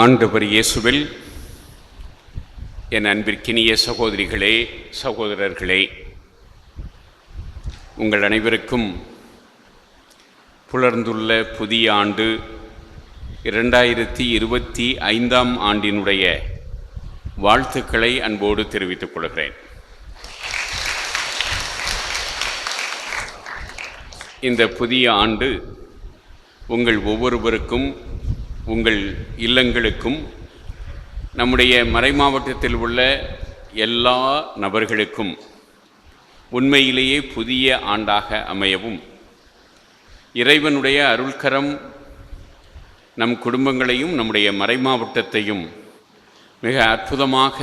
ஆண்டவர் இயேசுவில் என் அன்பிற்கினிய சகோதரிகளே, சகோதரர்களே, உங்கள் அனைவருக்கும் புலர்ந்துள்ள புதிய ஆண்டு 2025 ஆண்டினுடைய வாழ்த்துக்களை அன்போடு தெரிவித்துக் கொள்கிறேன். இந்த புதிய ஆண்டு உங்கள் ஒவ்வொருவருக்கும், உங்கள் இல்லங்களுக்கும், நம்முடைய மறைமாவட்டத்தில் உள்ள எல்லா நபர்களுக்கும் உண்மையிலேயே புதிய ஆண்டாக அமையவும், இறைவனுடைய அருள்கரம் நம் குடும்பங்களையும் நம்முடைய மறைமாவட்டத்தையும் மிக அற்புதமாக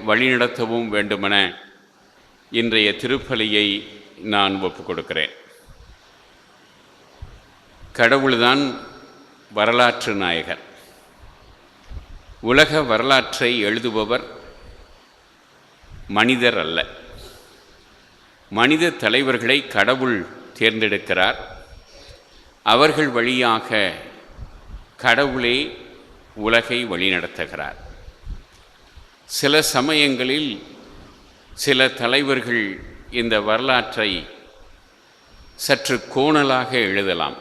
வழிநடத்தவும் வேண்டுமென இன்றைய திருப்பலியை நான் ஒப்புக் கொடுக்கிறேன். கடவுள்தான் வரலாற்று நாயகர். உலக வரலாற்றை எழுதுபவர் மனிதர் அல்ல. மனித தலைவர்களை கடவுள் தேர்ந்தெடுக்கிறார். அவர்கள் வழியாக கடவுளே உலகை வழிநடத்துகிறார். சில சமயங்களில் சில தலைவர்கள் இந்த வரலாற்றை சற்று கோணலாக எழுதலாம்.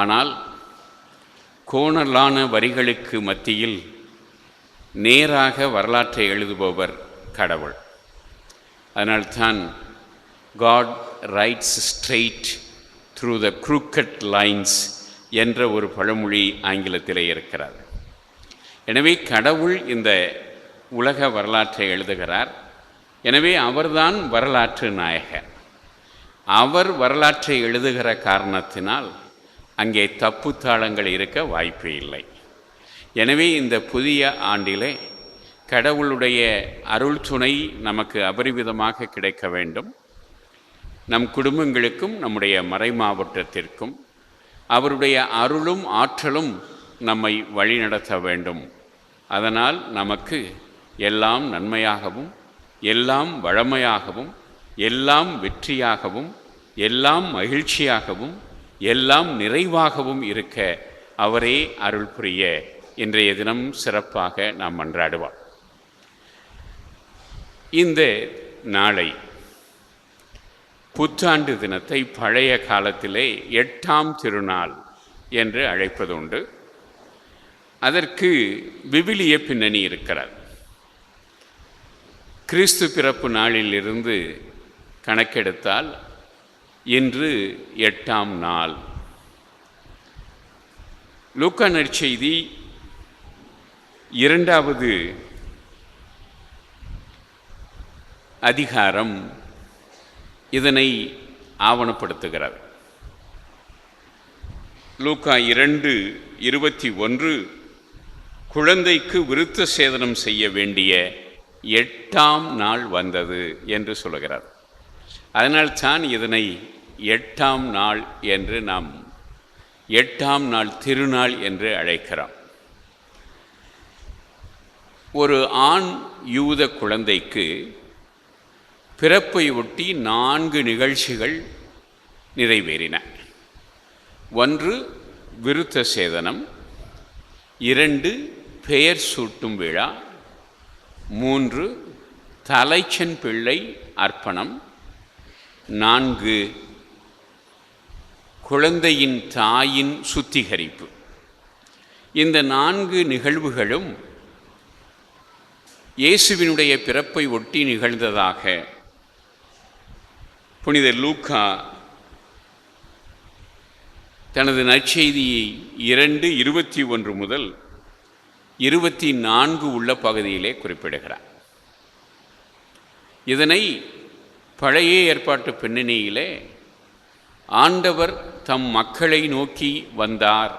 ஆனால் கோணலான வரிகளுக்கு மத்தியில் நேராக வரலாற்றை எழுதுபவர் கடவுள். அதனால்தான் God writes straight through the crooked lines என்ற ஒரு பழமொழி ஆங்கிலத்திலே இருக்கிறார். எனவே கடவுள் இந்த உலக வரலாற்றை எழுதுகிறார். எனவே அவர்தான் வரலாற்று நாயகர். அவர் வரலாற்றை எழுதுகிற காரணத்தினால் அங்கே தப்புத்தாளங்கள் இருக்க வாய்ப்பே இல்லை. எனவே இந்த புதிய ஆண்டிலே கடவுளுடைய அருள் துணை நமக்கு அபரிவிதமாக கிடைக்க வேண்டும். நம் குடும்பங்களுக்கும் நம்முடைய மறைமாவட்டத்திற்கும் அவருடைய அருளும் ஆற்றலும் நம்மை வழிநடத்த வேண்டும். அதனால் நமக்கு எல்லாம் நன்மையாகவும், எல்லாம் வளமையாகவும், எல்லாம் வெற்றியாகவும், எல்லாம் மகிழ்ச்சியாகவும், எல்லாம் நிறைவாகவும் இருக்க அவரே அருள் புரிய இன்றைய தினம் சிறப்பாக நாம் மன்றாடுவோம். இந்த நாளை, புத்தாண்டு தினத்தை பழைய காலத்திலே 8ஆம் திருநாள் என்று அழைப்பதுண்டு. அதற்கு விவிலிய பின்னணி இருக்கிறது. கிறிஸ்து பிறப்பு நாளிலிருந்து கணக்கெடுத்தால் இன்று 8ஆம் நாள். லூக்கா நற்செய்தி 2வது அதிகாரம் இதனை ஆவணப்படுத்துகிறது. லூக்கா 2:21 குழந்தைக்கு விருத்த சேதனம் செய்ய வேண்டிய 8ஆம் நாள் வந்தது என்று சொல்கிறார். அதனால்தான் இதனை 8ஆம் நாள் என்று நாம் 8ஆம் நாள் திருநாள் என்று அழைக்கிறோம். ஒரு ஆண் யூத குழந்தைக்கு பிறப்பை ஒட்டி 4 நிகழ்ச்சிகள் நிறைவேறின. 1 விருத்த சேதனம், 2 பெயர் சூட்டும் விழா, 3 தலைச்சன் பிள்ளை அர்ப்பணம், 4 குழந்தையின் தாயின் சுத்திகரிப்பு. இந்த 4 நிகழ்வுகளும் இயேசுவினுடைய பிறப்பை ஒட்டி நிகழ்ந்ததாக புனித லூக்கா தனது நற்செய்தியை 2:21 முதல் 24 உள்ள பகுதியிலே குறிப்பிடுகிறார். இதனை பழைய ஏற்பாட்டு பின்னணியிலே ஆண்டவர் தம் மக்களை நோக்கி வந்தார்,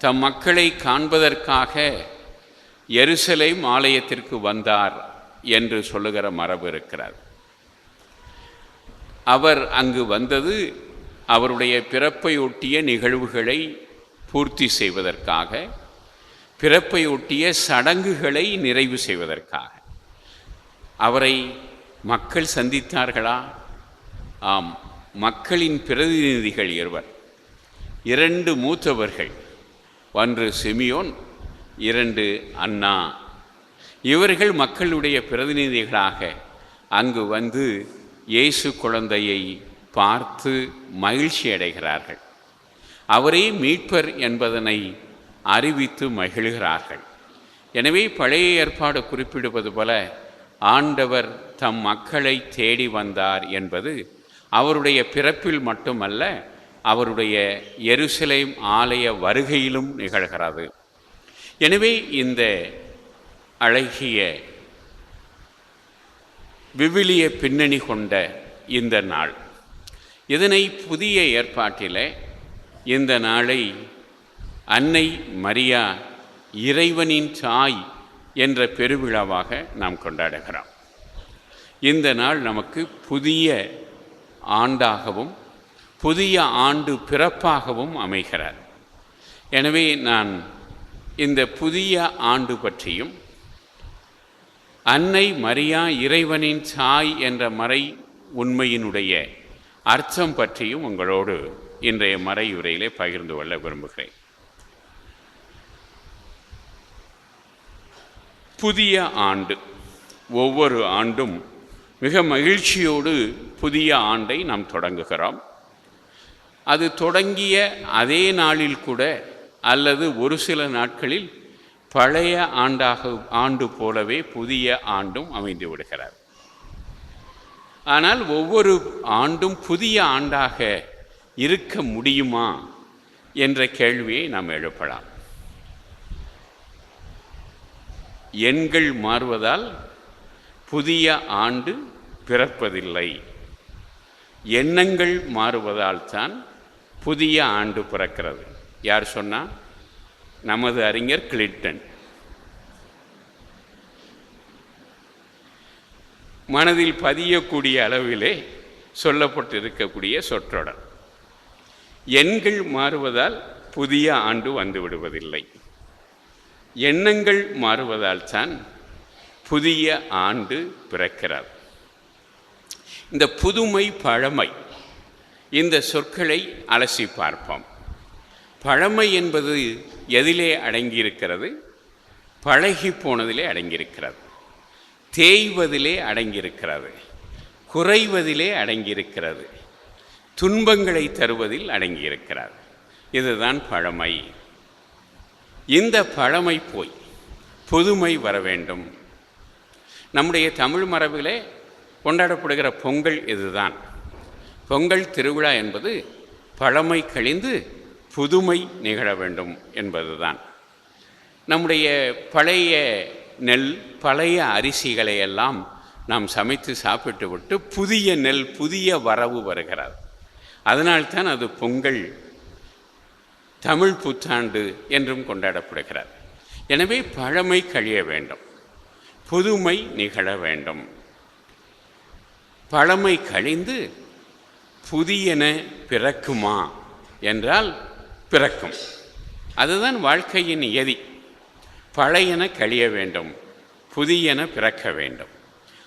தம் மக்களை காண்பதற்காக எருசலேம் ஆலயத்திற்கு வந்தார் என்று சொல்லுகிற மரபு இருக்கிறார். அவர் அங்கு வந்தது அவருடைய பிறப்பை ஒட்டிய நிகழ்வுகளை பூர்த்தி செய்வதற்காக, பிறப்பை ஒட்டிய சடங்குகளை நிறைவு செய்வதற்காக. அவரை மக்கள் சந்தித்தார்களா? ஆம், மக்களின் பிரதிநிதிகள் இருவர், 2 மூத்தவர்கள், ஒன்று சிமியோன், 2 அண்ணா. இவர்கள் மக்களுடைய பிரதிநிதிகளாக அங்கு வந்து இயேசு குழந்தையை பார்த்து மகிழ்ச்சி அடைகிறார்கள். அவரே மீட்பர் என்பதனை அறிவித்து மகிழ்கிறார்கள். எனவே பழைய ஏற்பாடு குறிப்பிடுவது போல ஆண்டவர் தம் மக்களை தேடி வந்தார் என்பது அவருடைய பிறப்பில் மட்டுமல்ல, அவருடைய எருசலேம் ஆலய வருகையிலும் நிகழ்கிறது. எனவே இந்த அழகிய விவிலிய பின்னணி கொண்ட இந்த நாள், இதனை புதிய ஏற்பாட்டிலே இந்த நாளை அன்னை மரியா இறைவனின் தாய் என்ற பெருவிழாவாக நாம் கொண்டாடுகிறோம். இந்த நாள் நமக்கு புதிய ஆண்டாகவும் புதிய ஆண்டு பிறப்பாகவும் அமைகிறார். எனவே நான் இந்த புதிய ஆண்டு பற்றியும் அன்னை மரியா இறைவனின் தாய் என்ற மறை உண்மையினுடைய அர்த்தம் பற்றியும் உங்களோடு இன்றைய மறையுரையிலே பகிர்ந்து கொள்ள விரும்புகிறேன். புதிய ஆண்டு, ஒவ்வொரு ஆண்டும் மிக மகிழ்ச்சியோடு புதிய ஆண்டை நாம் தொடங்குகிறோம். அது தொடங்கிய அதே நாளில் கூட அல்லது ஒரு சில நாட்களில் பழைய ஆண்டு போலவே புதிய ஆண்டும் அமைந்து விடுகிறார். ஆனால் ஒவ்வொரு ஆண்டும் புதிய ஆண்டாக இருக்க முடியுமா என்ற கேள்வியை நாம் எழுப்பலாம். எண்கள் மாறுவதால் புதிய ஆண்டு பிறப்பதில்லை. எண்ணங்கள் மாறுவதால் தான் புதிய ஆண்டு பிறக்கிறது. யார் சொன்னால்? நமது அறிஞர் கிளின்டன். மனதில் பதியக்கூடிய அளவிலே சொல்லப்பட்டிருக்கக்கூடிய சொற்றொடர். எண்கள் மாறுவதால் புதிய ஆண்டு வந்து விடுவதில்லை. எண்ணங்கள் மாறுவதால் தான் புதிய ஆண்டு பிறக்கிறது. இந்த புதுமை, பழமை, இந்த சொற்களை அலசி பார்ப்போம். பழமை என்பது எதிலே அடங்கியிருக்கிறது? பழகி போனதிலே அடங்கியிருக்கிறது, தேய்வதிலே அடங்கியிருக்கிறது, குறைவதிலே அடங்கியிருக்கிறது, துன்பங்களை தருவதில் அடங்கியிருக்கிறது. இதுதான் பழமை. இந்த பழமை போய் புதுமை வர வேண்டும். நம்முடைய தமிழ் மரபிலே கொண்டாடப்படுகிற பொங்கல் இதுதான். பொங்கல் திருவிழா என்பது பழமை கழிந்து புதுமை நிகழ வேண்டும் என்பதுதான். நம்முடைய பழைய நெல், பழைய அரிசிகளை எல்லாம் நாம் சமைத்து சாப்பிட்டு விட்டு புதிய நெல், புதிய வரவு வருகிறது. அதனால்தான் அது பொங்கல், தமிழ் புத்தாண்டு என்றும் கொண்டாடப்படுகிறது. எனவே பழமை கழிய வேண்டும், புதுமை நிகழ வேண்டும். பழமை கழிந்து புதியன பிறக்குமா என்றால் பிறக்கும். அதுதான் வாழ்க்கையின் நியதி. பழையன கழிய வேண்டும், புதியன பிறக்க வேண்டும்.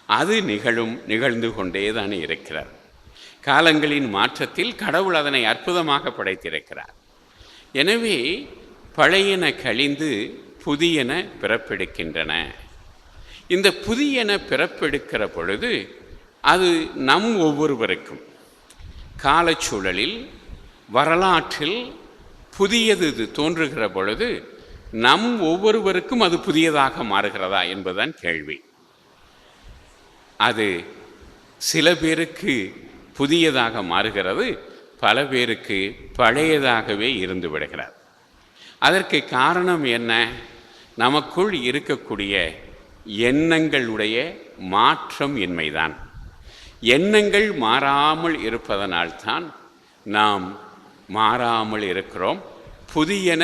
அது நிகழ்ந்து கொண்டே தான் இருக்கிறார். காலங்களின் மாற்றத்தில் கடவுள் அதனை அற்புதமாக படைத்திருக்கிறார். எனவே பழையன கழிந்து புதியன பிறப்பெடுக்கின்றன. இந்த புதியன பிறப்பெடுக்கிற பொழுது அது நம் ஒவ்வொருவருக்கும் காலச்சூழலில், வரலாற்றில் புதியது தோன்றுகிற பொழுது நம் ஒவ்வொருவருக்கும் அது புதியதாக மாறுகிறதா என்பதுதான் கேள்வி. அது சில பேருக்கு புதியதாக மாறுகிறது, பல பேருக்கு பழையதாகவே இருந்து விடுகிறார். அதற்கு காரணம் என்ன? நமக்குள் இருக்கக்கூடிய எண்ணங்களுடைய மாற்றம் இன்மைதான். எண்ணங்கள் மாறாமல் இருப்பதனால்தான் நாம் மாறாமல் இருக்கிறோம். புதியன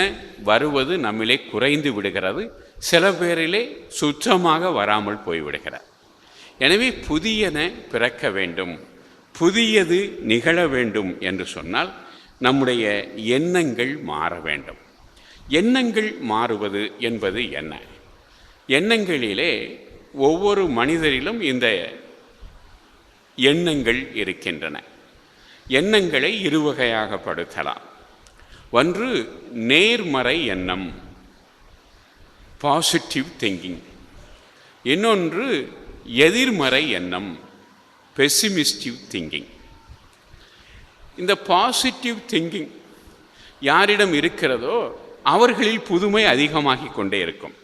வருவது நம்மிலே குறைந்து விடுகிறது, சில பேரிலே சுத்தமாக வராமல் போய்விடுகிறார். எனவே புதியன பிறக்க வேண்டும், புதியது நிகழ வேண்டும் என்று சொன்னால் நம்முடைய எண்ணங்கள் மாற வேண்டும். எண்ணங்கள் மாறுவது என்பது என்ன? எண்ணங்களிலே ஒவ்வொரு மனிதரிலும் இந்த எண்ணங்கள் இருக்கின்றன. எண்ணங்களை இருவகையாக படுத்தலாம். ஒன்று நேர்மறை எண்ணம், பாசிட்டிவ் திங்கிங். இன்னொன்று எதிர்மறை எண்ணம், பெசிமிஸ்டிவ் திங்கிங். இந்த பாசிட்டிவ் திங்கிங் யாரிடம் இருக்கிறதோ அவர்களில் புதுமை அதிகமாகிக் கொண்டே இருக்கும்.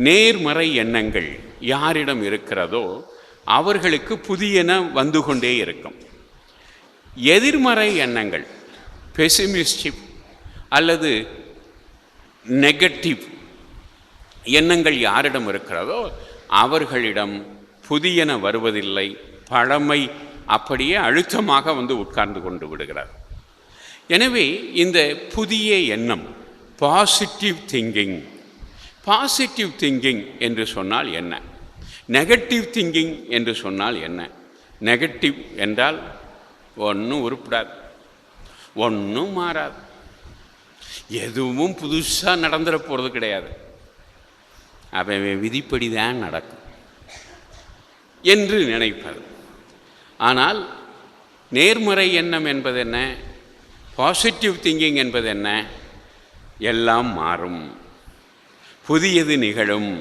நேர்மறை எண்ணங்கள் யாரிடம் இருக்கிறதோ அவர்களுக்கு புதியன வந்து கொண்டே இருக்கும். எதிர்மறை எண்ணங்கள், பெசிமிஸ்டிவ் அல்லது நெகட்டிவ் எண்ணங்கள் யாரிடம் இருக்கிறதோ அவர்களிடம் புதியன வருவதில்லை. பழமை அப்படியே அழுத்தமாக வந்து உட்கார்ந்து கொண்டு விடுகிறார். எனவே இந்த புதிய எண்ணம் பாசிட்டிவ் திங்கிங். பாசிட்டிவ் திங்கிங் என்று சொன்னால் என்ன? நெகட்டிவ் திங்கிங் என்று சொன்னால் என்ன? நெகட்டிவ் என்றால் ஒன்றும் உருப்படாது, ஒன்றும் மாறாது, எதுவும் புதுசாக நடந்துட போகிறது கிடையாது, அவன் விதிப்படி தான் நடக்கும் என்று நினைப்பது. ஆனால் நேர்மறை எண்ணம் என்பது என்ன? பாசிட்டிவ் திங்கிங் என்பது என்ன? எல்லாம் மாறும், புதியது நிகழும்,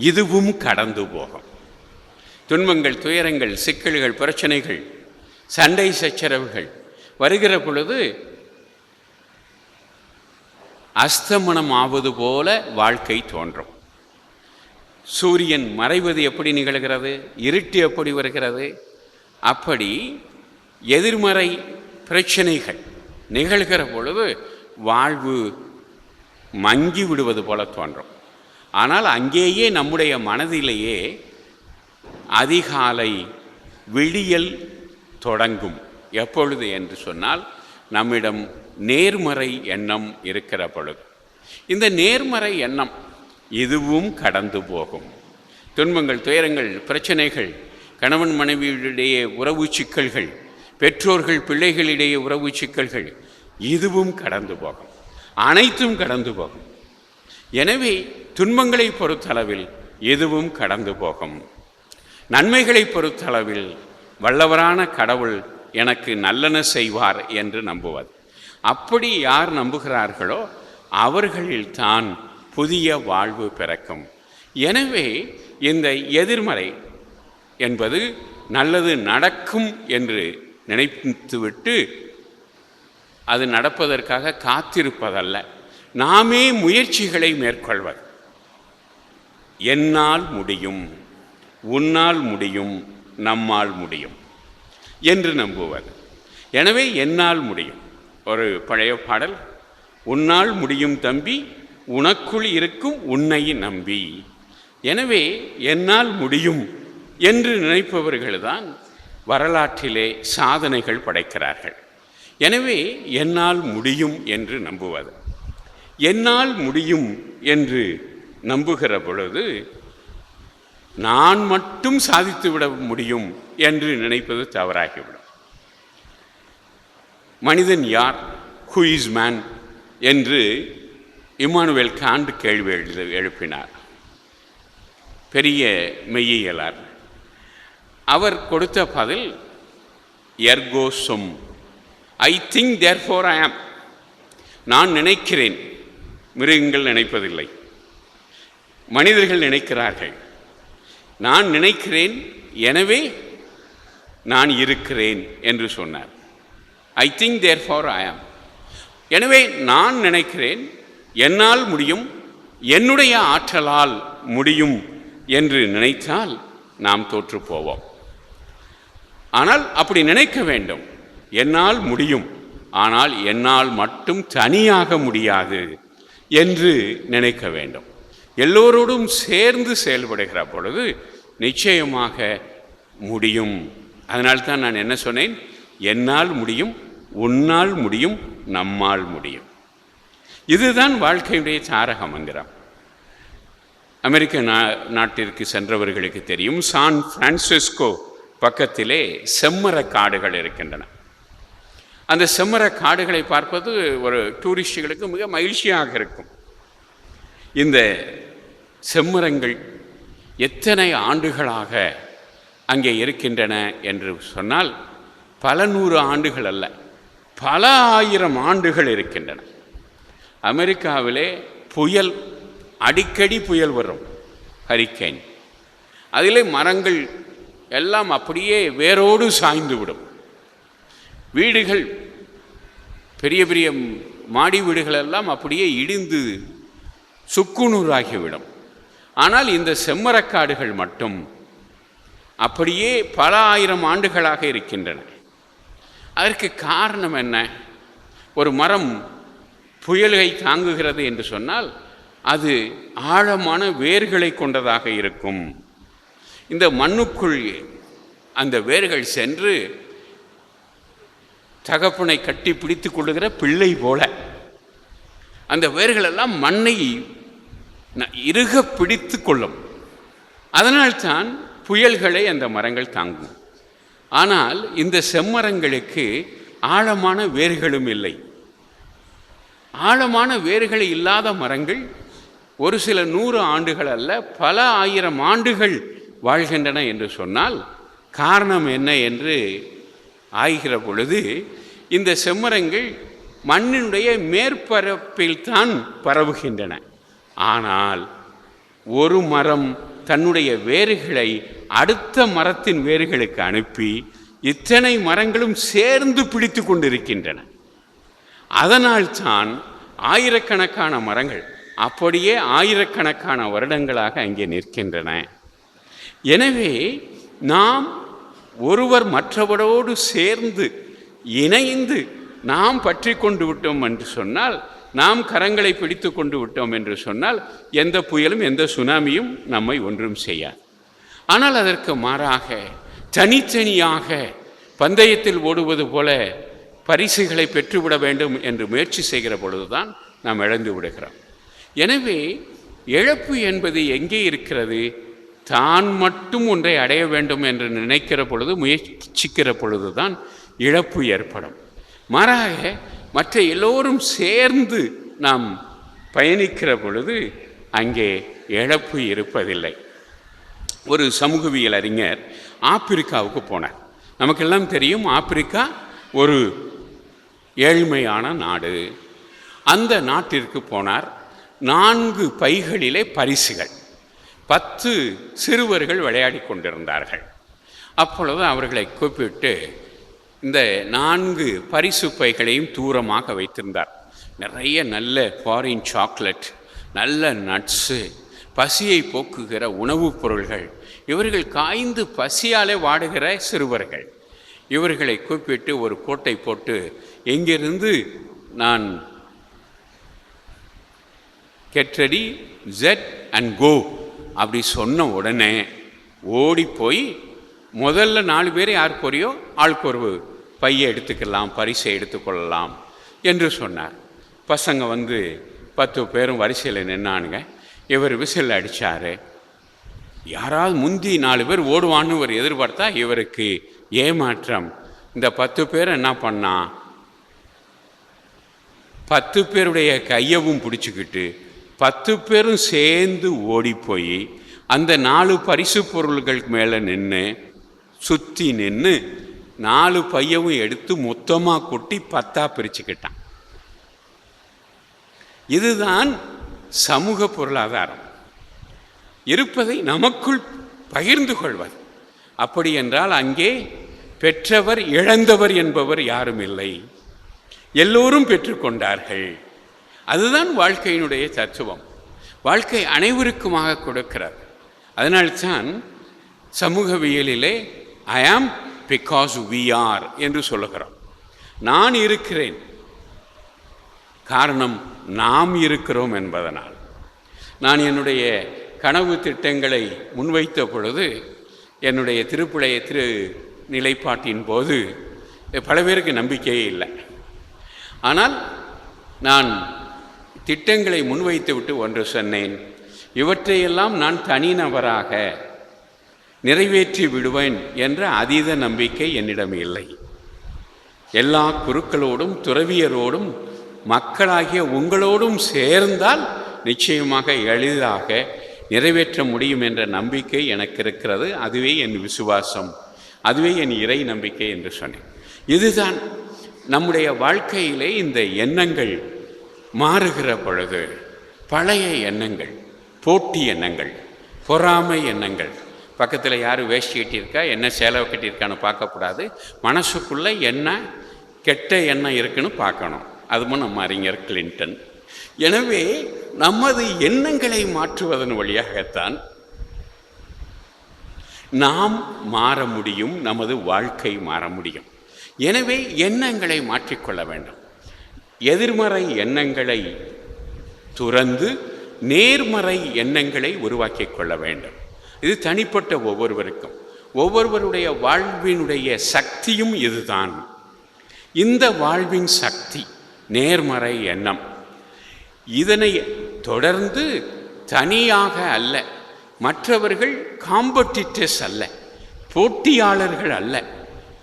இதுவும் கடந்து போகும். துன்பங்கள், துயரங்கள், சிக்கல்கள், பிரச்சனைகள், சண்டை சச்சரவுகள் வருகிற பொழுது அஸ்தமனம் ஆவது போல வாழ்க்கை தோன்றும். சூரியன் மறைவது எப்படி நிகழ்கிறது? இருட்டு எப்படி வருகிறது? அப்படி எதிர்மறை பிரச்சனைகள் நிகழ்கிற பொழுது வாழ்வு மங்கி விடுவது போல தோன்றும். ஆனால் அங்கேயே நம்முடைய மனதிலேயே அதிகாலை விடியல் தொடங்கும். எப்பொழுது என்று சொன்னால் நம்மிடம் நேர்மறை எண்ணம் இருக்கிற பொழுது. இந்த நேர்மறை எண்ணம் இதுவும் கடந்து போகும். துன்பங்கள், துயரங்கள், பிரச்சனைகள், கணவன் மனைவியிடையே உறவு சிக்கல்கள், பெற்றோர்கள் பிள்ளைகளிடையே உறவு சிக்கல்கள், இதுவும் கடந்து போகும், அனைத்தும் கடந்து போகும். எனவே துன்பங்களை பொறுத்தளவில் எதுவும் கடந்து போகும். நன்மைகளை பொறுத்தளவில் வல்லவரான கடவுள் எனக்கு நல்லன செய்வார் என்று நம்புவது. அப்படி யார் நம்புகிறார்களோ அவர்களில்தான் புதிய வாழ்வு பிறக்கும். எனவே இந்த எதிர்மறை என்பது நல்லது நடக்கும் என்று நினைத்துவிட்டு அது நடப்பதற்காக காத்திருப்பதல்ல, நாமே முயற்சிகளை மேற்கொள்வது. என்னால் முடியும், உன்னால் முடியும், நம்மால் முடியும் என்று நம்புவது. எனவே என்னால் முடியும். ஒரு பழைய பாடல், உன்னால் முடியும் தம்பி, உனக்குள் இருக்கும் உன்னை நம்பி. எனவே என்னால் முடியும் என்று நினைப்பவர்கள்தான் வரலாற்றிலே சாதனைகள் படைக்கிறார்கள். எனவே என்னால் முடியும் என்று நம்புவது. என்னால் முடியும் என்று நம்புகிற பொழுது நான் மட்டும் சாதித்துவிட முடியும் என்று நினைப்பது தவறாகிவிடும். மனிதன் யார்? ஹூ இஸ் மேன் என்று இம்மானுவேல் காண்ட் கேள்வி எழுப்பினார். பெரிய மெய்யியலார். அவர் கொடுத்த பதில் Ergo sum, I think therefore I ஆம். நான் நினைக்கிறேன், மிருகங்கள் நினைப்பதில்லை, மனிதர்கள் நினைக்கிறார்கள். நான் நினைக்கிறேன், எனவே நான் இருக்கிறேன் என்று சொன்னார். ஐ திங்க் தேர்ஃபோர் ஐ ஆம். எனவே நான் நினைக்கிறேன், என்னால் முடியும், என்னுடைய ஆற்றலால் முடியும் என்று நினைத்தால் நாம் தோற்று போவோம். ஆனால் அப்படி நினைக்க வேண்டும். என்னால் முடியும், ஆனால் என்னால் மட்டும் தனியாக முடியாது என்று நினைக்க வேண்டும். எல்லோரோடும் சேர்ந்து செயல்படுகிற பொழுது நிச்சயமாக முடியும். அதனால்தான் நான் என்ன சொன்னேன்? என்னால் முடியும், உன்னால் முடியும், நம்மால் முடியும். இதுதான் வாழ்க்கையுடைய தாரக மந்திரம். அமெரிக்க நாட்டிற்கு சென்றவர்களுக்கு தெரியும், சான் பிரான்சிஸ்கோ பக்கத்திலே செம்மர காடுகள் இருக்கின்றன. அந்த செம்மர காடுகளை பார்ப்பது ஒரு டூரிஸ்டுகளுக்கு மிக மகிழ்ச்சியாக இருக்கும். இந்த செம்மரங்கள் எத்தனை ஆண்டுகளாக அங்கே இருக்கின்றன என்று சொன்னால் பல நூறு ஆண்டுகள் அல்ல, பல ஆயிரம் ஆண்டுகள் இருக்கின்றன. அமெரிக்காவிலே புயல், அடிக்கடி புயல் வரும், ஹரிக்கேன். அதிலே மரங்கள் எல்லாம் அப்படியே வேரோடு சாய்ந்து விடும். வீடுகள், பெரிய பெரிய மாடி வீடுகள் எல்லாம் அப்படியே இடிந்து சுக்குநூறாகிவிடும். ஆனால் இந்த செம்மரக்காடுகள் மட்டும் அப்படியே பல ஆயிரம் ஆண்டுகளாக இருக்கின்றன. அதற்கு காரணம் என்ன? ஒரு மரம் புயலை தாங்குகிறது என்று சொன்னால் அது ஆழமான வேர்களை கொண்டதாக இருக்கும். இந்த மண்ணுக்குள் அந்த வேர்கள் சென்று தகப்பனை கட்டி பிடித்து கொள்ளுகிற பிள்ளை போல அந்த வேர்களெல்லாம் மண்ணை இறுக பிடித்து கொள்ளும். அதனால்தான் புயல்களை அந்த மரங்கள் தாங்கும். ஆனால் இந்த செம்மரங்களுக்கு ஆழமான வேர்களும் இல்லை. ஆழமான வேர்கள் இல்லாத மரங்கள் ஒரு சில 100 ஆண்டுகள் அல்ல, பல ஆயிரம் ஆண்டுகள் வாழ்கின்றன என்று சொன்னால் காரணம் என்ன என்று ஆய்கிற பொழுது, இந்த செம்மரங்கள் மண்ணினுடைய மேற்பரப்பில் தான் பரவுகின்றன. ஆனால் ஒரு மரம் தன்னுடைய வேர்களை அடுத்த மரத்தின் வேர்களுக்கு அனுப்பி இத்தனை மரங்களும் சேர்ந்து பிடித்து கொண்டிருக்கின்றன. அதனால்தான் ஆயிரக்கணக்கான மரங்கள் அப்படியே ஆயிரக்கணக்கான வருடங்களாக அங்கே நிற்கின்றன. எனவே நாம் ஒருவர் மற்றவரோடு சேர்ந்து இணைந்து நாம் பற்றி கொண்டு விட்டோம் என்று சொன்னால், நாம் கரங்களை பிடித்து கொண்டு விட்டோம் என்று சொன்னால் எந்த புயலும் எந்த சுனாமியும் நம்மை ஒன்றும் செய்யாது. ஆனால் அதற்கு மாறாக தனித்தனியாக பந்தயத்தில் ஓடுவது போல பரிசுகளை பெற்றுவிட வேண்டும் என்று முயற்சி செய்கிற பொழுதுதான் நாம் இழந்து விடுகிறோம். எனவே இழப்பு என்பது எங்கே இருக்கிறது? தான் மட்டும் ஒன்றை அடைய வேண்டும் என்று நினைக்கிற பொழுது, முயற்சிக்கிற பொழுதுதான் இழப்பு ஏற்படும். மாறாக மற்ற எல்லோரும் சேர்ந்து நாம் பயணிக்கிற பொழுது அங்கே இழப்பு இருப்பதில்லை. ஒரு சமூகவியல் அறிஞர் ஆப்பிரிக்காவுக்கு போனார். நமக்கெல்லாம் தெரியும், ஆப்பிரிக்கா ஒரு ஏழ்மையான நாடு. அந்த நாட்டிற்கு போனார். 4 பைகளிலே பரிசுகள். 10 சிறுவர்கள் விளையாடி கொண்டிருந்தார்கள். அப்பொழுது அவர்களை கூப்பிட்டு இந்த 4 பரிசு பைகளையும் தூரமாக வைத்திருந்தார். நிறைய நல்ல ஃபாரின் சாக்லேட், நல்ல நட்ஸு, பசியை போக்குகிற உணவுப் பொருள்கள். இவர்கள் காய்ந்து பசியாலே வாடுகிற சிறுவர்கள். இவர்களை கூப்பிட்டு ஒரு கோட்டை போட்டு, எங்கிருந்து நான் கெட் ரெடி, ஜெட் அண்ட் கோ அப்படி சொன்ன உடனே ஓடி போய் முதல்ல 4 பேர் யார் போறியோ ஆளுக்கு ஒரு பையை எடுத்துக்கலாம், பரிசை எடுத்துக்கொள்ளலாம் என்று சொன்னார். பசங்க 10 பேரும் வரிசையில் நின்னானுங்க. இவர் விசில் அடித்தார். யாராவது முந்தி 4 பேர் ஓடுவான்னு இவர் எதிர்பார்த்தா இவருக்கு ஏமாற்றம். இந்த 10 பேர் என்ன பண்ணா, 10 பேருடைய கையவும் பிடிச்சிக்கிட்டு 10 பேரும் சேர்ந்து ஓடி போய் அந்த 4 பரிசு பொருள்கள் மேலே நின்று சுற்றி நின்று 4 பையவும் எடுத்து மொத்தமாக கொட்டி 10ஆ பிரிச்சுக்கிட்டான். இதுதான் சமூக பொருளாதாரம். இருப்பதை நமக்குள் பகிர்ந்து கொள்வது. அப்படி என்றால் அங்கே பெற்றவர் இழந்தவர் என்பவர் யாரும் இல்லை, எல்லோரும் பெற்றுக்கொண்டார்கள். அதுதான் வாழ்க்கையினுடைய தத்துவம். வாழ்க்கை அனைவருக்குமாக கொடுக்கிறார். அதனால்தான் சமூகவியலிலே ஐ ஆம் பிகாஸ் வி ஆர் என்று சொல்லுகிறோம். நான் இருக்கிறேன், காரணம் நாம் இருக்கிறோம் என்பதனால். நான் என்னுடைய கனவு திட்டங்களை முன்வைத்த பொழுது, என்னுடைய திரு நிலைப்பாட்டின் போது பல பேருக்கு நம்பிக்கையே இல்லை. ஆனால் நான் திட்டங்களை முன்வைத்து விட்டு ஒன்று சொன்னேன், இவற்றையெல்லாம் நான் தனிநபராக நிறைவேற்றி விடுவேன் என்ற அதீத நம்பிக்கை என்னிடம் இல்லை. எல்லா குருக்களோடும் துறவியரோடும் மக்களாகிய உங்களோடும் சேர்ந்தால் நிச்சயமாக எளிதாக நிறைவேற்ற முடியும் என்ற நம்பிக்கை எனக்கு இருக்கிறது. அதுவே என் விசுவாசம், அதுவே என் இறை நம்பிக்கை என்று சொன்னேன். இதுதான் நம்முடைய வாழ்க்கையிலே இந்த எண்ணங்கள் மாறுகிற பொழுது பழைய எண்ணங்கள், போட்டி எண்ணங்கள், பொறாமை எண்ணங்கள். பக்கத்தில் யார் வேஷ்டி கட்டியிருக்கா, என்ன சேலை கட்டியிருக்கான்னு பார்க்கக்கூடாது. மனசுக்குள்ளே என்ன கெட்ட எண்ணம் இருக்குன்னு பார்க்கணும். அதுவும் நம்ம அறிஞர் கிளின்டன். எனவே நமது எண்ணங்களை மாற்றுவதன் வழியாகத்தான் நாம் மாற முடியும், நமது வாழ்க்கை மாற முடியும். எனவே எண்ணங்களை மாற்றிக்கொள்ள வேண்டும். எதிர்மறை எண்ணங்களை துறந்து நேர்மறை எண்ணங்களை உருவாக்கி கொள்ள வேண்டும். இது தனிப்பட்ட ஒவ்வொருவருக்கும், ஒவ்வொருவருடைய வாழ்வினுடைய சக்தியும் இதுதான். இந்த வாழ்வின் சக்தி நேர்மறை எண்ணம். இதனை தொடர்ந்து தனியாக அல்ல, மற்றவர்கள் காம்படிட்டர்ஸ் அல்ல, போட்டியாளர்கள் அல்ல,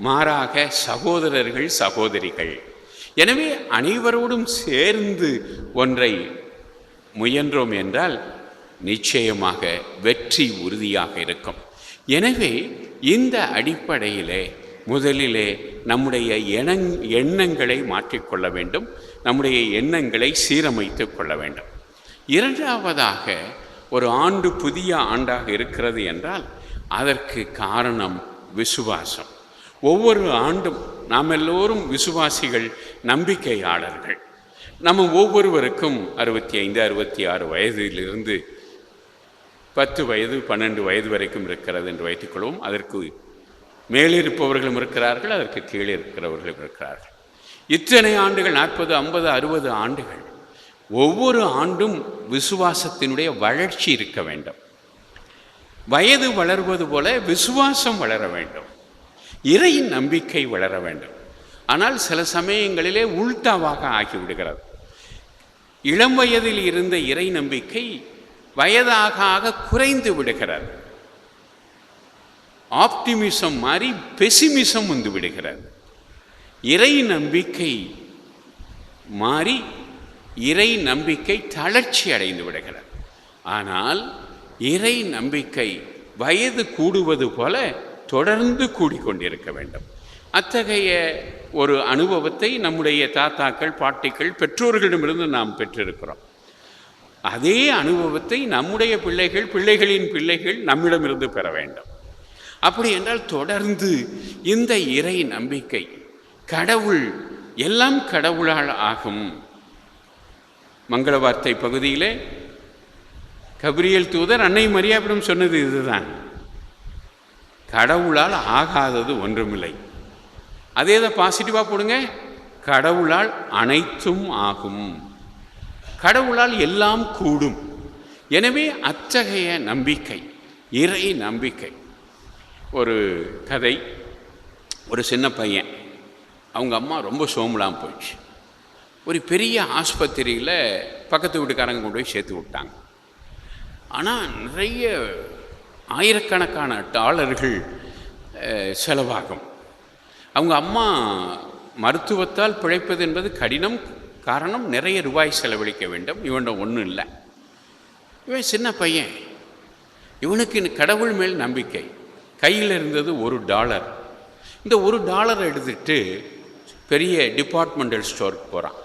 மாறாக சகோதரர்கள் சகோதரிகள். எனவே அனைவரோடும் சேர்ந்து ஒன்றை முயன்றோம் என்றால் நிச்சயமாக வெற்றி உறுதியாக இருக்கும். எனவே இந்த அடிப்படையிலே முதலிலே நம்முடைய எண்ணங்களை மாற்றிக்கொள்ள வேண்டும், நம்முடைய எண்ணங்களை சீரமைத்து கொள்ள வேண்டும். இரண்டாவதாக, ஒரு ஆண்டு புதிய ஆண்டாக இருக்கிறது என்றால் அதற்கு காரணம் விசுவாசம். ஒவ்வொரு ஆண்டும் நாம் எல்லோரும் விசுவாசிகள், நம்பிக்கையாளர்கள். நம்ம ஒவ்வொருவருக்கும் 65, 66 வயதிலிருந்து 10 வயது 12 வயது வரைக்கும் இருக்கிறது என்று வைத்துக்கொள்வோம். அதற்கு மேலே இருப்பவர்களும் இருக்கிறார்கள், அதற்கு கீழே இருக்கிறவர்களும் இருக்கிறார்கள். இத்தனை ஆண்டுகள், 40, 50, 60 ஆண்டுகள். ஒவ்வொரு ஆண்டும் விசுவாசத்தினுடைய வளர்ச்சி இருக்க வேண்டும். வயது வளர்வது போல விசுவாசம் வளர வேண்டும், இறை நம்பிக்கை வளர வேண்டும். ஆனால் சில சமயங்களிலே உள்டாவாக ஆகிவிடுகிறது. இளம் வயதில் இருந்த இறை நம்பிக்கை வயதாக ஆக குறைந்து விடுகிறது. ஆப்டிமிசம் மாறி பெசிமிசம் வந்து விடுகிறது. இறை நம்பிக்கை மாறி இறை நம்பிக்கை தளர்ச்சி அடைந்து விடுகிறது. ஆனால் இறை நம்பிக்கை வயது கூடுவது போல தொடர்ந்து கூடிக்கொண்டிருக்க வேண்டும். அத்தகைய ஒரு அனுபவத்தை நம்முடைய தாத்தாக்கள், பாட்டிகள், பெற்றோர்களிடமிருந்து நாம் பெற்றிருக்கிறோம். அதே அனுபவத்தை நம்முடைய பிள்ளைகள், பிள்ளைகளின் பிள்ளைகள் நம்மிடமிருந்து பெற வேண்டும். அப்படி என்றால் தொடர்ந்து இந்த இறை நம்பிக்கை, கடவுள், எல்லாம் கடவுளால் ஆகும். மங்கள வார்த்தை பகுதியிலே கபிரியேல் தூதர் அன்னை மரியாவிடம் சொன்னது இதுதான், கடவுளால் ஆகாதது ஒன்றுமில்லை. அதே தான் பாசிட்டிவாக போடுங்க, கடவுளால் அனைத்தும் ஆகும், கடவுளால் எல்லாம் கூடும். எனவே அத்தகைய நம்பிக்கை, இறை நம்பிக்கை. ஒரு கதை, ஒரு சின்ன பையன், அவங்க அம்மா ரொம்ப சோம்பலாம் போயிடுச்சு. ஒரு பெரிய ஆஸ்பத்திரியில் பக்கத்து வீட்டுக்காரங்க கொண்டு போய் சேர்த்து விட்டாங்க. ஆனால் நிறைய ஆயிரக்கணக்கான டாலர்கள் செலவாகும். அவங்க அம்மா மருத்துவத்தால் பிழைப்பது என்பது கடினம். காரணம், நிறைய ரூபாய் செலவழிக்க வேண்டும். இவன்ட ஒன்றும் இல்லை. இவன் சின்ன பையன், இவனுக்கு கடவுள் மேல் நம்பிக்கை. கையில் இருந்தது $1. இந்த $1 எடுத்துட்டு பெரிய டிபார்ட்மெண்டல் ஸ்டோருக்கு போகிறான்.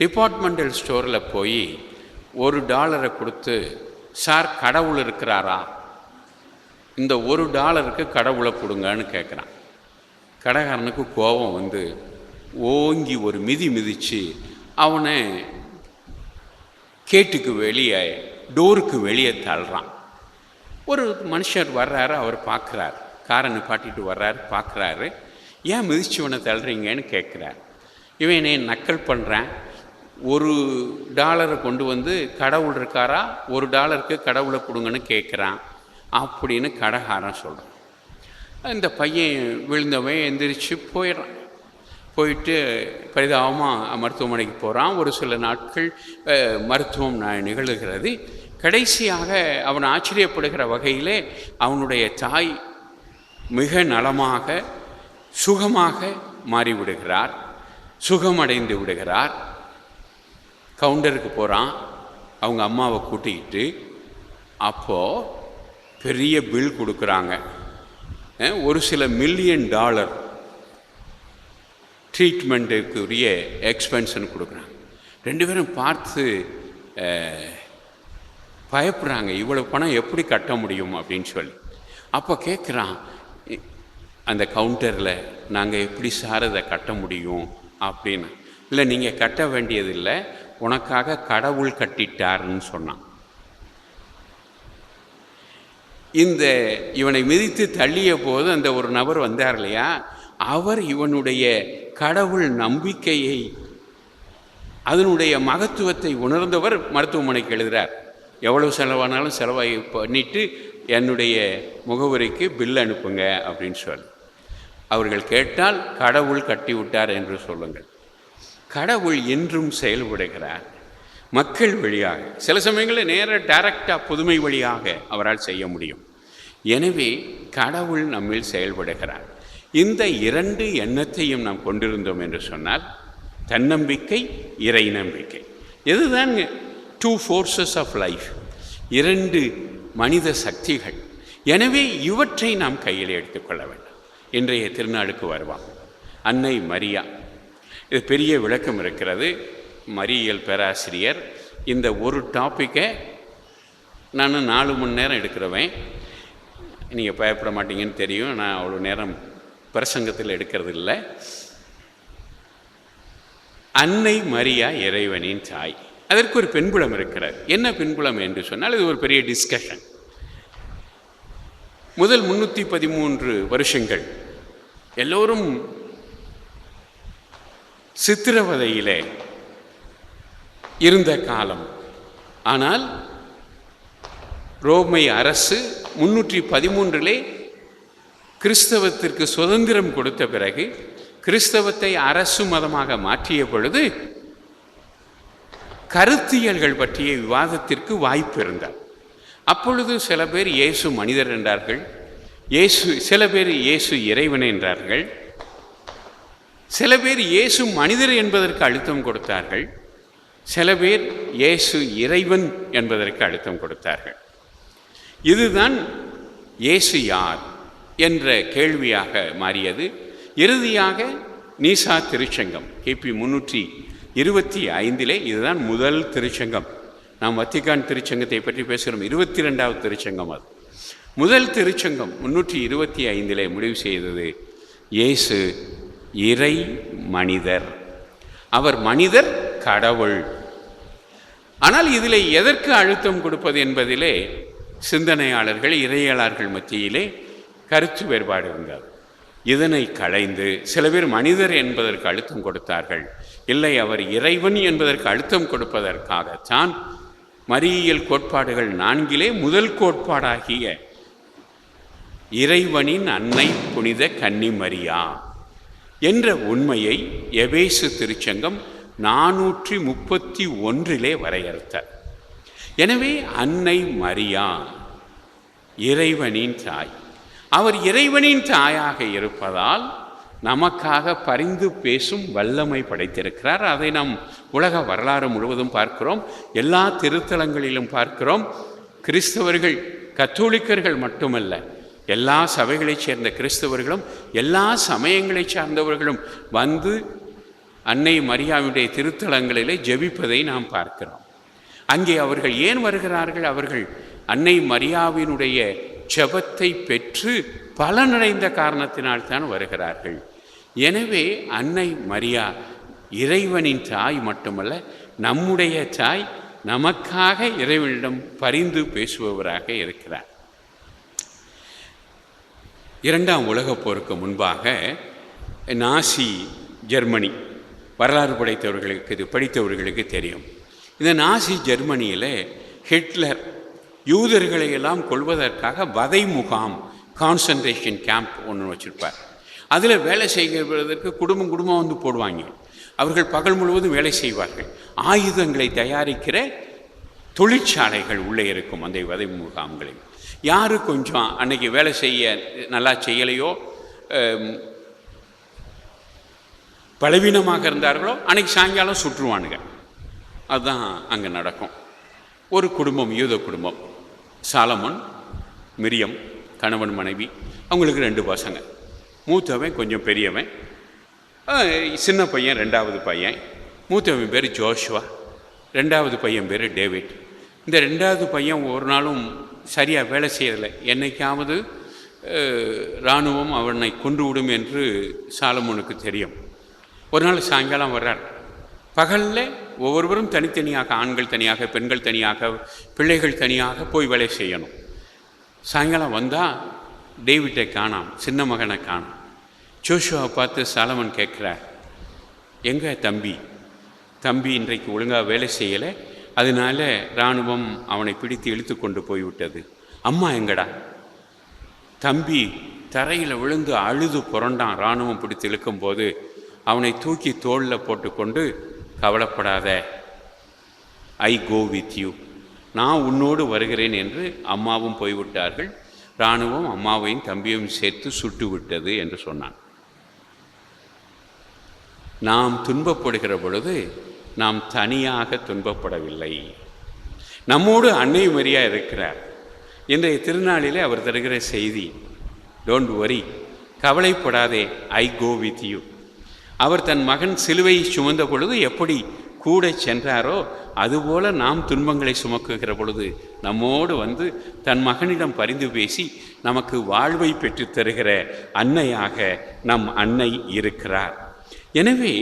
டிபார்ட்மெண்டல் ஸ்டோரில் போய் $1 கொடுத்து, சார் கடவுள் இருக்கிறாரா, இந்த $1 கடவுளை கொடுங்கன்னு கேட்குறான். கடைக்காரனுக்கு கோபம் வந்து ஓங்கி ஒரு மிதி மிதித்து அவனை கேட்டுக்கு வெளியே, டோருக்கு வெளியே தள்ளுறான். ஒரு மனுஷர் வர்றாரு, அவர் பார்க்குறாரு, காரை நிப்பாட்டிட்டு வர்றாரு, பார்க்குறாரு. ஏன் மிதிச்சவனை தள்ளுறீங்கன்னு கேட்குறார். இவன் என்னை நக்கல் பண்ணுறேன், $1 கொண்டு வந்து கடவுள் இருக்காரா, $1 கடவுளை கொடுங்கன்னு கேட்குறான் அப்படின்னு கடைக்காரன் சொல்கிறான். இந்த பையன் விழுந்தவன் எந்திரிச்சு போயிடுறான். போயிட்டு பரிதாபமாக மருத்துவமனைக்கு போகிறான். ஒரு சில நாட்கள் மருத்துவம் நிகழ்கிறது. கடைசியாக அவன் ஆச்சரியப்படுகிற வகையிலே அவனுடைய தாய் மிக நலமாக சுகமாக மாறிவிடுகிறார், சுகமடைந்து விடுகிறார். கவுண்டருக்கு போகிறான் அவங்க அம்மாவை கூட்டிக்கிட்டு. அப்போது பெரிய பில் கொடுக்குறாங்க, ஒரு சில $1 மில்லியன் ட்ரீட்மெண்ட்டுக்குரிய எக்ஸ்பென்ஷன் கொடுக்குறாங்க. 2 பேரும் பார்த்து பயப்படுறாங்க, இவ்வளோ பணம் எப்படி கட்ட முடியும் அப்படின்னு சொல்லி. அப்போ கேட்குறான் அந்த கவுண்டரில், நாங்கள் எப்படி சார் அதை கட்ட முடியும் அப்படின்னு. இல்லை, நீங்கள் கட்ட வேண்டியதில்லை, உனக்காக கடவுள் கட்டிட்டாருன்னு சொன்னான். இவனை மிதித்து தள்ளிய போது அந்த ஒரு நபர் வந்தார் இல்லையா, அவர் இவனுடைய கடவுள் நம்பிக்கையை, அதனுடைய மகத்துவத்தை உணர்ந்தவர் மருத்துவமனைக்கு எழுதுகிறார். எவ்வளவு செலவானாலும் செலவாகி பண்ணிட்டு என்னுடைய முகவரிக்கு பில் அனுப்புங்க அப்படின்னு சொல்லி. அவர்கள் கேட்டால் கடவுள் கட்டி விட்டார் என்று சொல்லுங்கள். கடவுள் என்றும் செயல்படுகிறார் மக்கள் வழியாக. சில சமயங்களில் நேராக டைரக்டாக புதுமை வழியாக அவரால் செய்ய முடியும். எனவே கடவுள் நம்மில் செயல்படுகிறார். இந்த இரண்டு எண்ணத்தையும் நாம் கொண்டிருந்தோம் என்று சொன்னால், தன்னம்பிக்கை, இறை நம்பிக்கை, இதுதான் டூ ஃபோர்ஸஸ் ஆஃப் லைஃப், இரண்டு மனித சக்திகள். எனவே இவற்றை நாம் கையில் எடுத்துக்கொள்ள வேண்டும். இன்றைய திருநாளுக்கு வருவான் அன்னை மரியா. இது பெரிய விளக்கம் இருக்கிறது. மரியல் பேராசிரியர் இந்த ஒரு டாப்பிக்கை நான் 4 மணி நேரம் எடுக்கிறவன். நீங்கள் பயப்பட மாட்டீங்கன்னு தெரியும், நான் அவ்வளோ நேரம் பிரசங்கத்தில் எடுக்கிறது இல்லை. அன்னை மரியா இறைவனின் தாய். அதற்கு ஒரு பின்புலம் இருக்கிறது. என்ன பின்புலம் என்று சொன்னால், இது ஒரு பெரிய டிஸ்கஷன். முதல் 313 வருஷங்கள் எல்லோரும் சித்திரவதையிலே இருந்த காலம். ஆனால் ரோமை அரசு 313 கிறிஸ்தவத்திற்கு சுதந்திரம் கொடுத்த பிறகு, கிறிஸ்தவத்தை அரசு மதமாக மாற்றிய பொழுது, கருத்தியல்கள் பற்றிய விவாதத்திற்கு வாய்ப்பு இருந்தார். அப்பொழுது சில பேர் இயேசு மனிதர் என்றார்கள், சில பேர் இயேசு இறைவன் என்றார்கள், சில பேர் இயேசு மனிதர் என்பதற்கு அழுத்தம் கொடுத்தார்கள், சில பேர் இயேசு இறைவன் என்பதற்கு அழுத்தம் கொடுத்தார்கள். இதுதான் இயேசு யார் என்ற கேள்வியாக மாறியது. இறுதியாக நீசா திருச்சங்கம் கிபி 325 இதுதான் முதல் திருச்சங்கம். நாம் வத்திக்கான் திருச்சங்கத்தை பற்றி பேசுகிறோம். 22வது திருச்சங்கம். அது முதல் திருச்சங்கம் 325 முடிவு செய்தது, இயேசு இறை மனிதர், அவர் மனிதர், கடவுள். ஆனால் இதில் எதற்கு அழுத்தம் கொடுப்பது என்பதிலே சிந்தனையாளர்கள், இறையலாளர்கள் மத்தியிலே கருத்து வேறுபாடு இருந்தது. இதனை களைந்து சில பேர் மனிதர் என்பதற்கு அழுத்தம் கொடுத்தார்கள். இல்லை, அவர் இறைவன் என்பதற்கு அழுத்தம் கொடுப்பதற்காகத்தான் மரியியல் கோட்பாடுகள் 4 முதல் கோட்பாடாகிய இறைவனின் அன்னை புனித கன்னி மரியா என்ற உண்மையை எபேசு திருச்சங்கம் 431 வரையறுத்தார். எனவே அன்னை மரியா இறைவனின் தாய். அவர் இறைவனின் தாயாக இருப்பதால் நமக்காக பரிந்து பேசும் வல்லமை படைத்திருக்கிறார். அதை நாம் உலக வரலாறு முழுவதும் பார்க்கிறோம், எல்லா திருத்தலங்களிலும் பார்க்கிறோம். கிறிஸ்தவர்கள், கத்தோலிக்கர்கள் மட்டுமல்ல, எல்லா சபைகளைச் சேர்ந்த கிறிஸ்தவர்களும் எல்லா சமயங்களைச் சார்ந்தவர்களும் வந்து அன்னை மரியாவுடைய திருத்தலங்களிலே ஜெபிப்பதை நாம் பார்க்கிறோம். அங்கே அவர்கள் ஏன் வருகிறார்கள்? அவர்கள் அன்னை மரியாவினுடைய ஜெபத்தை பெற்று பலனடைந்த காரணத்தினால்தான் வருகிறார்கள். எனவே அன்னை மரியா இறைவனின் தாய் மட்டுமல்ல, நம்முடைய தாய், நமக்காக இறைவனிடம் பரிந்து பேசுபவராக இருக்கிறார். 2ஆம் உலகப் போருக்கு முன்பாக நாசி ஜெர்மனி, வரலாறு படித்தவர்களுக்கு தெரியும். இந்த நாசி ஜெர்மனியில் ஹிட்லர் யூதர்களை எல்லாம் கொள்வதற்காக வதை முகாம், கான்சன்ட்ரேஷன் கேம்ப் ஒன்று வச்சுருப்பார். அதில் வேலை செய்கிறதற்கு குடும்பம் வந்து போடுவாங்க. அவர்கள் பகல் முழுவதும் வேலை செய்வார்கள். ஆயுதங்களை தயாரிக்கிற தொழிற்சாலைகள் உள்ளே இருக்கும் அந்த வதை முகாம்களில். யார் கொஞ்சம் அன்னைக்கு வேலை செய்ய நல்லா செய்யலையோ, பலவீனமாக இருந்தார்களோ, அன்னைக்கு சாயங்காலம் சுற்றுவானுங்க. அதுதான் அங்கே நடக்கும். ஒரு குடும்பம், யூத குடும்பம், சாலமோன், மிரியம், கணவன் மனைவி, அவங்களுக்கு 2 பசங்க. மூத்தவன் கொஞ்சம் பெரியவன், சின்ன பையன் 2வது பையன். மூத்தவன் பேர் ஜோஷுவா, ரெண்டாவது பையன் பேர் டேவிட். இந்த ரெண்டாவது பையன் ஒரு நாளும் சரியாக வேலை செய்யலை. என்னைக்காவது இராணுவம் அவனை கொன்றுவிடும் என்று சாலமோனுக்கு தெரியும். ஒரு நாள் சாயங்காலம் வர்றார். பகலில் ஒவ்வொருவரும் தனித்தனியாக, ஆண்கள் தனியாக, பெண்கள் தனியாக, பிள்ளைகள் தனியாக போய் வேலை செய்யணும். சாயங்காலம் வந்தால் டேவிட்டை காணாம், சின்ன மகனை காணாம். ஜோஷுவாவை பார்த்து சாலமன் கேட்குறார், எங்கே தம்பி இன்றைக்கு ஒழுங்காக வேலை செய்யலை, அதனால இராணுவம் அவனை பிடித்து இழுத்து கொண்டு போய்விட்டது. அம்மா எங்கடா? தம்பி தரையில் விழுந்து அழுது புரண்டான். இராணுவம் பிடித்து இழுக்கும்போது அவனை தூக்கி தோளில் போட்டுக்கொண்டு, கவலைப்படாத, ஐ கோ வித் யூ, நான் உன்னோடு வருகிறேன் என்று அம்மாவும் போய்விட்டார்கள். இராணுவம் அம்மாவையும் தம்பியையும் சேர்த்து சுட்டு விட்டது என்று சொன்னான். நாம் துன்பப்படுகிற பொழுது நாம் தனியாக துன்பப்படவில்லை. நம்மோடு அன்னை மரியா இருக்கிறார். இன்றைய திருநாளிலே அவர் தருகிற செய்தி, டோன்ட் வரி, கவலைப்படாதே, ஐ கோ வித் யூ. அவர் தன் மகன் சிலுவை சுமந்த பொழுது எப்படி கூட சென்றாரோ அதுபோல நாம் துன்பங்களை சுமக்குகிற பொழுது நம்மோடு வந்து தன் மகனிடம் பரிந்து பேசி நமக்கு வாழ்வை பெற்றுத் தருகிற அன்னையாக நம் அன்னை இருக்கிறார். எனவே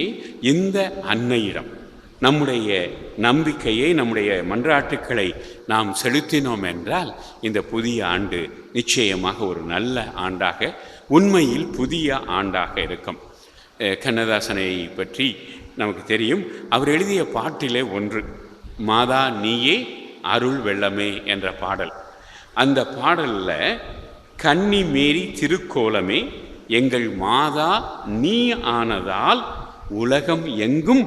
இந்த அன்னையிடம் நம்முடைய நம்பிக்கையை, நம்முடைய மன்றாட்டுக்களை நாம் செலுத்தினோம் என்றால் இந்த புதிய ஆண்டு நிச்சயமாக ஒரு நல்ல ஆண்டாக, உண்மையில் புதிய ஆண்டாக இருக்கும். கண்ணதாசனை பற்றி நமக்கு தெரியும். அவர் எழுதிய பாட்டிலே ஒன்று, மாதா நீயே அருள் வெள்ளமே என்ற பாடல். அந்த பாடலில் கன்னி மேரி திருக்கோலமே எங்கள் மாதா நீ ஆனதால் உலகம் எங்கும்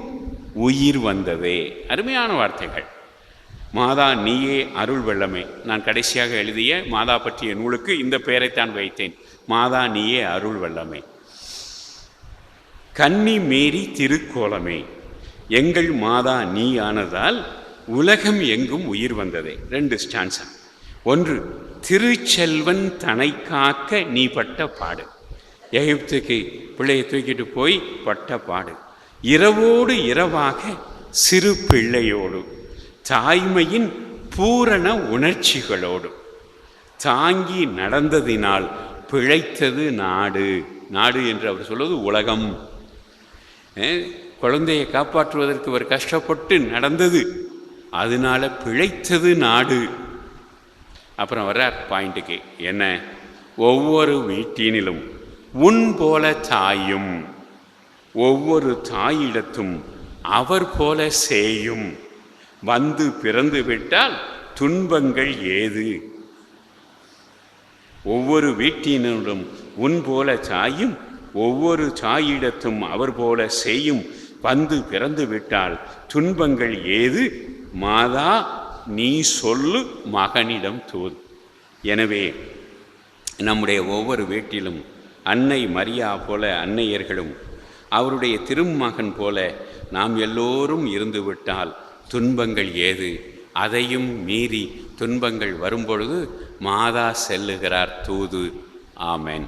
உயிர் வந்ததே. அருமையான வார்த்தைகள். மாதா நீயே அருள் வெள்ளமே. நான் கடைசியாக எழுதிய மாதா பற்றிய நூலுக்கு இந்த பெயரைத்தான் வைத்தேன், மாதா நீயே அருள் வெள்ளமே. கன்னி மேரி திருக்கோலமே எங்கள் மாதா நீ ஆனதால் உலகம் எங்கும் உயிர் வந்ததே. 2 ஸ்டான்ஸா. ஒன்று, திருச்செல்வன் தனை காக்க நீ பட்ட பாடு. எகிப்துக்கு பிள்ளையை தூக்கிட்டு போய் பட்ட பாடு. இரவோடு இரவாக சிறு பிள்ளையோடு தாய்மையின் பூரண உணர்ச்சிகளோடு தாங்கி நடந்ததினால் பிழைத்தது நாடு. நாடு என்று அவர் சொல்வது உலகம். குழந்தையை காப்பாற்றுவதற்கு அவர் கஷ்டப்பட்டு நடந்தது, அதனால பிழைத்தது நாடு. அப்புறம் வர்றார் பாயிண்ட்டுக்கு. என்ன? ஒவ்வொரு வீட்டினிலும் உன் போல தாயும், ஒவ்வொரு தாயிடத்தும் அவர் போல சேயும், வந்து பிறந்து விட்டால் துன்பங்கள் ஏது. ஒவ்வொரு வீட்டினரும் உன் போல தாயும், ஒவ்வொரு தாயிடத்தும் அவர் போல செய்யும், வந்து பிறந்து விட்டால் துன்பங்கள் ஏது. மாதா நீ சொல்லு மகனிடம் தூது. எனவே நம்முடைய ஒவ்வொரு வீட்டிலும் அன்னை மரியா போல அன்னையர்களும் அவருடைய திருமகன் போல நாம் எல்லோரும் இருந்துவிட்டால் துன்பங்கள் ஏது. அதையும் மீறி துன்பங்கள் வரும்பொழுது மாதா செல்லுகிறார் தூது. ஆமென்.